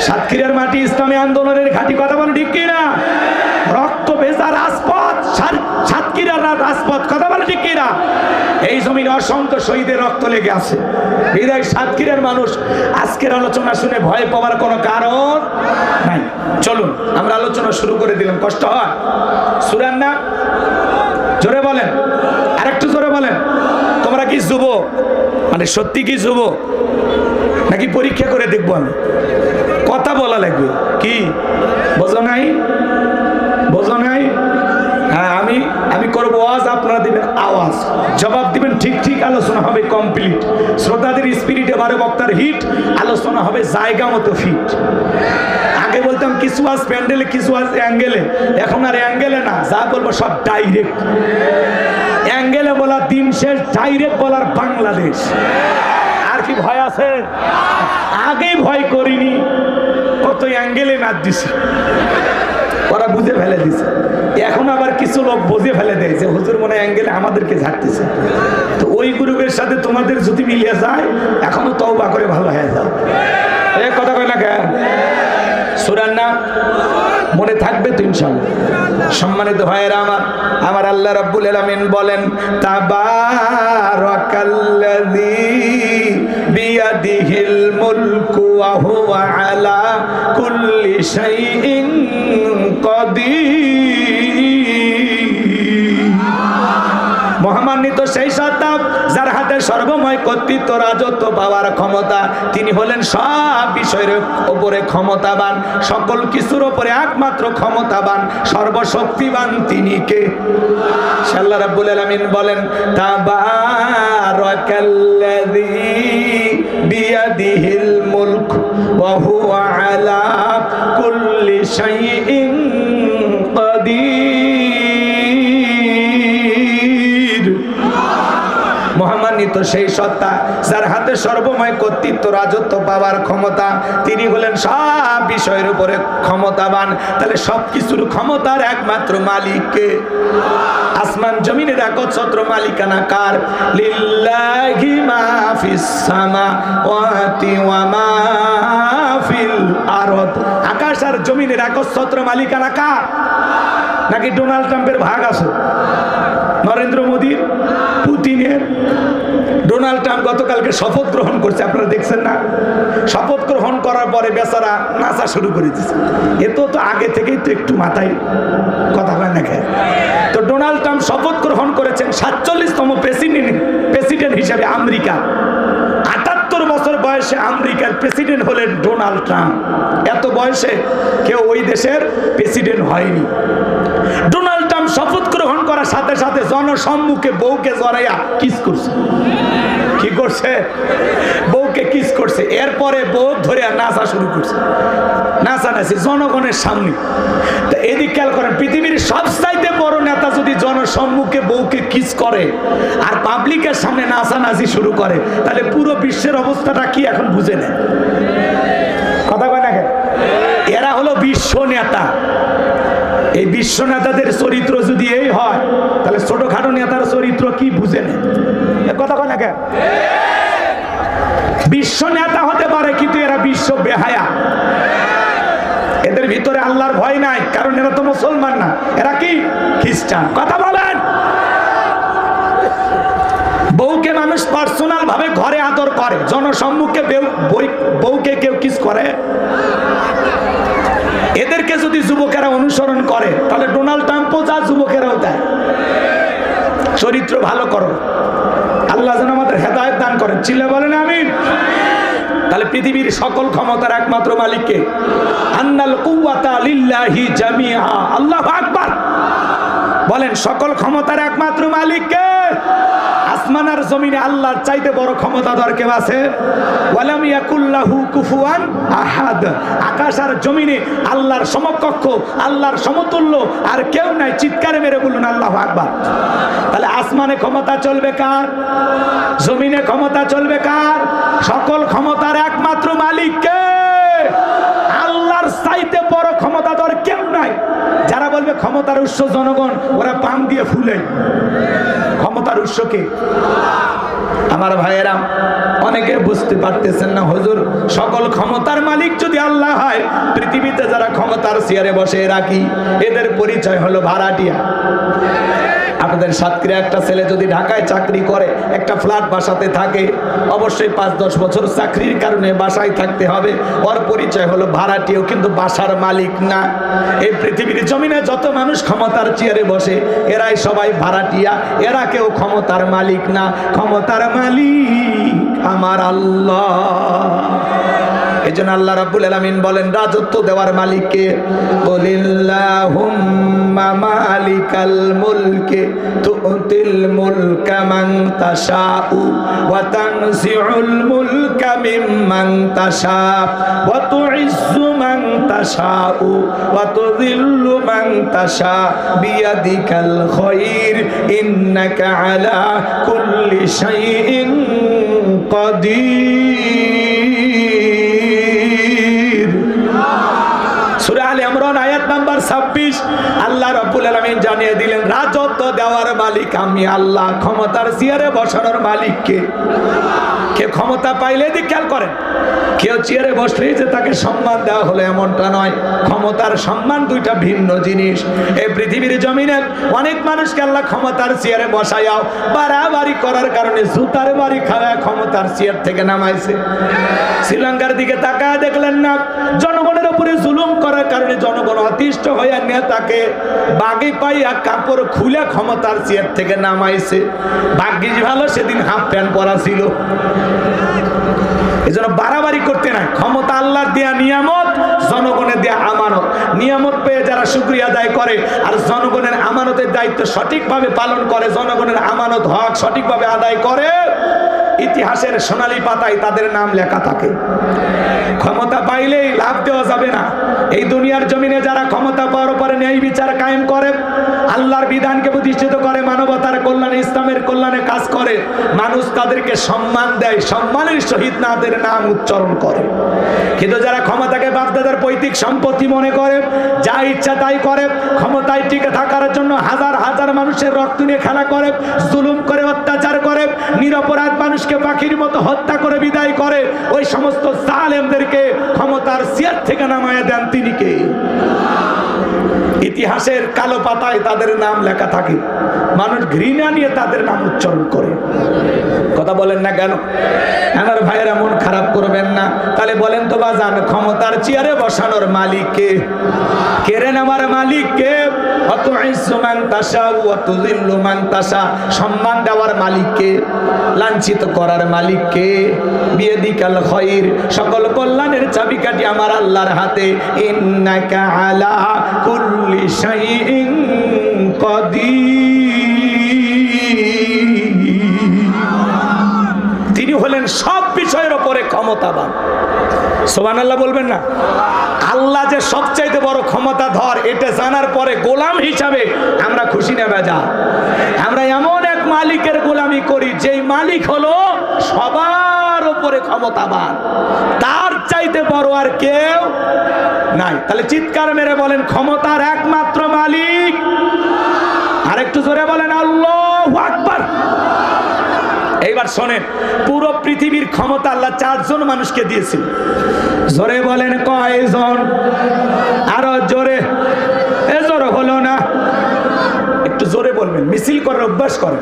সাতক্ষীরার মাটি ইসলামী আন্দোলনের ঘাঁটি, কথা বলে ঠিক কিনা? রক্ত ভেজা রাজপথ, সাতক্ষীরার রাজপথ, কথা বলে ঠিক কিনা? এই জমিনে অসংখ্য শহীদের রক্ত লেগে আছে। বিদায় সাতক্ষীরার মানুষ আজকের আলোচনা শুনে ভয় পাওয়ার কোনো কারণ নাই। চলুন আমরা আলোচনা শুরু করে দিলাম। কষ্ট হয়? সূরার নাম জোরে বলেন, আরেকটু জোরে বলেন। তোমরা কি যুবক? মানে সত্যি কি যুবক নাকি পরীক্ষা করে দেখবো? আমি কথা বলা লাগবে। কি বোঝো নাই? বোঝো নাই? হ্যাঁ, আমি করবো ওয়াজ, আপনারা দিবেন আওয়াজ, জবাব দিবেন ঠিক ঠিক। আলোচনা হবে কমপ্লিট। শ্রোতাদের স্পিরিট এবারে বক্তার হিট, আলোচনা হবে জায়গা মতো ফিট। আগে বলতাম কিছু আজ প্যান্ডেলে, কিছু আজ অ্যাঙ্গেলে, এখন আর অ্যাঙ্গেলে না, যা বলবো সব ডাইরেক্ট। অ্যাঙ্গেলে বলার দিন শেষ, ডাইরেক্ট বলার বাংলাদেশ। আর কি ভয় আছে? আগে ভয় করিনি, কত অ্যাঙ্গেলে ম্যাচ দিছে, ওরা বুঝে ফেলে দিছে। এখন আবার কিছু লোক বুঝে ফেলে দেয় যে হুজুর মনে অ্যাঙ্গেলে আমাদেরকে ঝাড়তেছে। তো ওই গ্রুপের সাথে তোমাদের যদি মিলিয়ে যায়, এখনো তওবা করে ভালো হয়ে যাও। এই কথা কয় না কেন? সূরার নাম মনে থাকবে তো ইনশাআল্লাহ। সম্মানিত ভাইয়েরা আমার আল্লাহ রাব্বুল আলামিন বলেন, তাবারাকাল্লাযী বিয়াদিহিল মুলকু ওয়া হুয়া আলা কুল্লি শাইইন কাদির। মহামান্বিত সেই সত্তা যার হাতে সর্বময় কর্তৃত্ব, রাজত্ব পাওয়ার ক্ষমতা। তিনি হলেন সব বিষয়ের উপরে ক্ষমতাবান, সকল কিছুর উপরে একমাত্র ক্ষমতাবান, সর্বশক্তিবান। তিনি কে? আল্লাহ রাব্বুল আলামিন বলেন, তাবারাকাল্লাযী বিয়াদিহিল মুলক ওয়া হুয়া আলা কুল্লি শাইইন কাদির। মহামান্বিত সেই সত্তা যার হাতে সর্বময় কর্তৃত্ব, রাজত্ব পাওয়ার ক্ষমতা। তিনি হলেন সব বিষয়ের উপরে ক্ষমতাবান। তাহলে সবকিছুর ক্ষমতার একমাত্র মালিককে? আসমান জমিনের একচ্ছত্র মালিকানা কার? লিল্লাহি মা ফিস সামাওয়াতি ওয়া মা ফিল আরদ। আকাশ আর জমিনের একচ্ছত্র মালিকানা কার? নাকি ডোনাল্ড ট্রাম্পের ভাগ আছে? নরেন্দ্র মোদীর, পুতিনের? ডোনাল্ড ট্রাম্প গতকালকে শপথ গ্রহণ করছে, আপনারা দেখছেন না? শপথ গ্রহণ করার পরে বেচারা নাচা শুরু করে দিচ্ছে। এ তো আগে থেকেই তো একটু মাথায় কথা হয় না কেন? তো ডোনাল্ড ট্রাম্প শপথ গ্রহণ করেছেন 47তম প্রেসিডেন্ট হিসেবে আমেরিকা। 78 বছর বয়সে আমেরিকার প্রেসিডেন্ট হলেন ডোনাল্ড ট্রাম্প। এত বয়সে কেউ ওই দেশের প্রেসিডেন্ট হয়নি। ডোনাল্ড ট্রাম্প শপথ গ্রহণ করার সাথে সাথে জনসম্মুখে বউকে জড়াইয়া কিস করছে। কি করছে? বউকে কিস করছে। এরপরে বউ ধরে নাচা শুরু করছে, নাচানাচি জনগণের সামনে। তো এদিক খেয়াল করেন, পৃথিবীর সবচাইতে বড় নেতা যদি জনসম্মুখে বউকে কিস করে আর পাবলিকের সামনে নাচানাচি শুরু করে, তাহলে পুরো বিশ্বের অবস্থাটা কি এখন বুঝে নেয়? কথা কয় না কেন? এরা হলো বিশ্ব নেতা। এই বিশ্ব নেতাদের চরিত্র যদি এই হয়, তাহলে ছোটখাটো নেতার চরিত্র কি বুঝে নেয়? কথা কয় না কেন? বিশ্ব নেতা হতে পারে, কিন্তু এরা বিশ্ব বেহায়া। এদের ভিতরে আল্লাহর ভয় নাই, কারণ এরা তো মুসলমান না, এরা কি খ্রিস্টান। কথা বলেন। বউকে মানুষ পার্সোনাল ভাবে ঘরে আদর করে, জনসম্মুখে বউকে কেউ কিস করে? এদেরকে যদি যুবকেরা অনুসরণ করে, তাহলে ডোনাল্ড ট্রাম্পও যা, যুবকেরাও দেয়। চরিত্র ভালো করো, আল্লাহ যেন আমাদের হেদায়েত দান করেন। চিল্লা বলেন আমিন। তাহলে পৃথিবীর সকল ক্ষমতার একমাত্র মালিককে? আন্নাল কুওয়াতা লিল্লাহি জামিআ। আল্লাহু আকবার বলেন। সকল ক্ষমতার একমাত্র মালিককে? আসমান আর জমিনে আল্লাহর চাইতে বড় ক্ষমতাধর কেউ আছে? ওয়ালাম ইয়াকুল্লাহু কুফুয়ান আহাদ। আকাশ আর জমিনে আল্লাহর সমকক্ষ, আল্লাহর সমতুল্য আর কেউ নাই। চিৎকারে মেরে বলুন আল্লাহু আকবার। তাহলে আসমানে ক্ষমতা চলবে কার? জমিনে ক্ষমতা চলবে কার? সকল ক্ষমতার একমাত্র মালিককে? আল্লাহর চাইতে বড় ক্ষমতাধর কেউ নাই। যারা বলবে ক্ষমতার উৎস জনগণ, ওরা পাম দিয়ে ফুলে। ক্ষমতার উৎস কে? আমার ভাইয়েরা, অনেকে বুঝতে পারতেছেন না, হুজুর সকল ক্ষমতার মালিক যদি আল্লাহ হয়, পৃথিবীতে যারা ক্ষমতার চেয়ারে বসে রাখি এদের পরিচয় হলো ভাড়াটিয়া। আপনাদের সাতক্ষীরা একটা ছেলে যদি ঢাকায় চাকরি করে, একটা ফ্ল্যাট বাসাতে থাকে, অবশ্যই 5-10 বছর চাকরির কারণে বাসায় থাকতে হবে, ওর পরিচয় হলো ভাড়াটিয়া, কিন্তু বাসার মালিক না। এই পৃথিবীর জমিনে যত মানুষ ক্ষমতার চেয়ারে বসে এরাই সবাই ভাড়াটিয়া, এরা কেউ ক্ষমতার মালিক না। ক্ষমতার মালিক আমার আল্লাহ। এজন্য আল্লাহ রাব্বুল আলামিন বলেন, রাজত্ব দেওয়ার মালিক কে? কুলিল্লাহুম্মা মালিকাল মুলকি তুতিল মুলকা মান তাশাউ ওয়া তানজিউল মুলকা মিম্মান তাশা ওয়া তুইজ্জু মান তাশাউ ওয়া তুযিল্লু মান তাশা বিয়াদিকাল খায়র ইন্নাকা আলা কুল্লি শাইইন কাদির। সূরা আলে ইমরান আয়াত নাম্বার 26 আল্লাহ রাব্বুল আলামিন জানিয়ে দিলেন, রাজত্ব দেওয়ার মালিক আমি আল্লাহ। ক্ষমতার চেয়ারে বসানোর মালিক কে? কে ক্ষমতা পাইলে দিক খেয়াল করেন, কেউ চেয়ারে বসলেই যে তাকে সম্মান দেওয়া হলো এমনটা নয়। ক্ষমতার সম্মান দুইটা ভিন্ন জিনিস। এই পৃথিবীর জমিনে অনেক মানুষকে আল্লাহ ক্ষমতার চেয়ারে বসায়াও বাড়াবাড়ি করার কারণে জুতার বাড়ি খাওয়া ক্ষমতার চেয়ার থেকে নামাইছে। শ্রীলঙ্কার দিকে তাকায় দেখলেন না, জনগণের উপরে জুলুম করার কারণে জনগণ অতিষ্ঠ হয়ে নেতাকে বাগে পাইয়া কাপড় খুলে ক্ষমতার চেয়ার থেকে নামাইছে। ভাগ্যিস ভালো সেদিন হাফ প্যান্ট পরা ছিল। এজন্য বাড়াবাড়ি করতে নাই। ক্ষমতা আল্লাহর দেয়া নিয়ামত, জনগণের দেয়া আমানত। নিয়ামত পেয়ে যারা শুকরিয়া আদায় করে আর জনগণের আমানতের দায়িত্ব সঠিকভাবে পালন করে, জনগণের আমানত হক সঠিকভাবে আদায় করে, ইতিহাসের সোনালী পাতায় তাদের নাম লেখা থাকে। ক্ষমতা পাইলেই লাভ দেওয়া যাবে না। এই দুনিয়ার জমিনে যারা ক্ষমতা পাওয়ার পরে ন্যায় বিচার কায়েম করে, আল্লাহর বিধানকে প্রতিষ্ঠিত করে, মানবতার কল্যাণে, ইসলামের কল্যাণে কাজ করে, মানুষ তাদেরকে সম্মান দেয়, সম্মানের সহিত তাদের নাম উচ্চারণ করে। কিন্তু যারা ক্ষমতাকে বাপদাদার পৈতৃক সম্পত্তি মনে করে, যা ইচ্ছা তাই করে, ক্ষমতায় টিকে থাকার জন্য হাজার হাজার মানুষের রক্ত নিয়ে খেলা করে, জুলুম করে, অত্যাচার করে, নিরপরাধ মানুষকে পাখির মতো হত্যা করে বিদায় করে, ওই সমস্ত জালেমদেরকে ক্ষমতার চেয়ার থেকে নামায় দেন তিনি কে? ইতিহাসের কালো পাতায় তাদের নাম লেখা থাকে, মানুষ ঘৃণা নিয়ে তাদের নাম উচ্চারণ করে। কথা বলেন না কেন? আমার ভাইয়েরা মন খারাপ করবেন না। তাহলে বলেন তো বাজান, ক্ষমতার চেয়ারে বসানোর মালিক কে? কেরেন আমার মালিক কে? সম্মান দেওয়ার মালিক কে? লাঞ্ছিত করার মালিক কে? বিয়াদিকাল খায়র, সকল কল্যাণের চাবিকাঠি আমার আল্লাহর হাতে। ইন্নাকা আলা কুল্লি শাইইন কাদির। তিনি হলেন সব বিষয়ের উপরে ক্ষমতাবান। সুবহানাল্লাহ বলবেন না? আল্লাহ যে সবচাইতে বড় ক্ষমতাধর, এটা জানার পরে গোলাম হিসাবে আমরা খুশি না বেজা? আমরা এমন এক মালিকের গোলামি করি যেই মালিক হলো সবার উপরে ক্ষমতাবান, তার চাইতে বড় আর কেউ নাই। তাহলে চিৎকার মেরে বলেন, ক্ষমতার একমাত্র মালিক। আরেকটু জোরে বলেন আল্লাহু আকবার। এইবার শোনেন, পুরো পৃথিবীর ক্ষমতা আল্লাহ 4 জন মানুষকে দিয়েছিল। জোরে বলেন কয়জন? আরো জোরে। এ জোরে হলো না, একটু জোরে বলবেন, মিছিল করার অভ্যাস করেন।